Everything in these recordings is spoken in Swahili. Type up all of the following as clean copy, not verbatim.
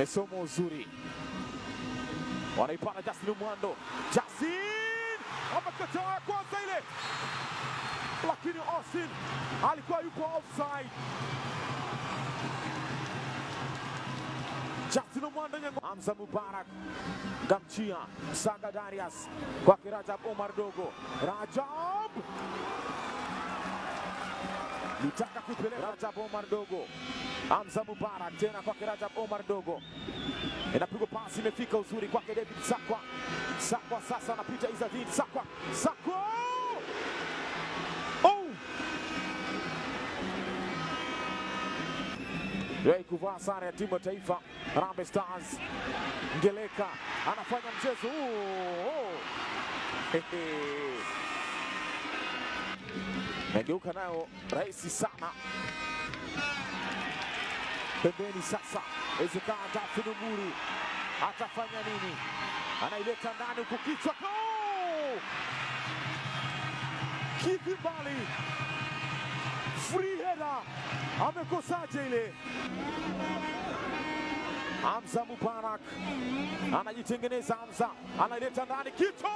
Mesomo uzuri. Wanaipata Justin Mwando. Justin! Amekataa kwanza ile. Lakini Austin alikuwa yupo offside. Justin Mwando nyango. Hamza Mubarak. Gamchia. Saga Darius. Kwa Rajab Omar Dogo. Rajab! Nitaka kupeleka Rajab Omar Dogo. Hamza Mubarak tena kwa Rajab Omar Dogo. Inapigwa pasi imefika uzuri kwake David Sakwa. Sakwa sasa anapita Izadin Sakwa. Sakwa! Oh! Yeye kuvaa sare ya timu ya taifa Harambee Stars. Ngeleka anafanya mchezo huu. Nageuka nayo rahisi sana. Pembeni sasa Ezekana Dafinumuri atafanya nini? Anaileta ndani huku kichwa. Kipi mbali. Free header. Amekosaje ile? Hamza Mubarak anajitengeneza. Hamza anaileta ndani Kito.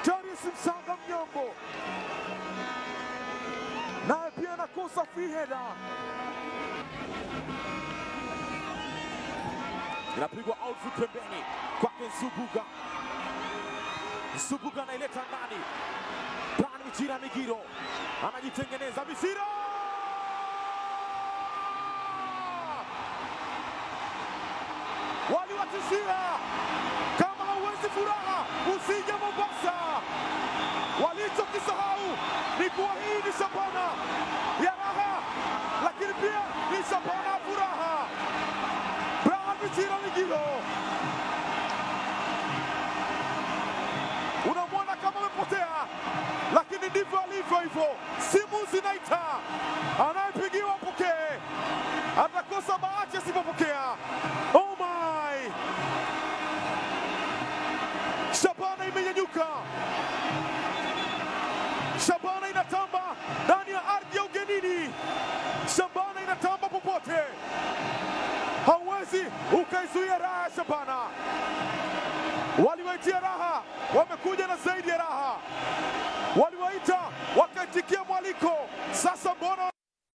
Darius Msanga Mnyongo naye pia anakosa free header. Inapigwa outfit pembeni kwake Nsubuga. Nsubuga anaileta ndani. Plan Mchira Migiro anajitengeneza. Misira! Waliwatishia kama hauwezi furaha usije Mombasa. Walichokisahau ni kuwa hii ni Shabana ya raha, lakini pia ni Shabana ya furaha. Mchira Migiro unamwona kama amepotea, lakini ndivyo alivyo hivyo. Simu zinaita, anayepigiwa pokee, atakosa bahati asipopokea. Oh my! Shabana imenyanyuka. Shabana inatamba ndani ya ardhi ya ugenini. Shabana inatamba popote. Hauwezi ukaizuia raha ya Shabana. Waliwaitia raha, wamekuja na zaidi ya raha. Waliwaita, wakaitikia mwaliko. Sasa mbona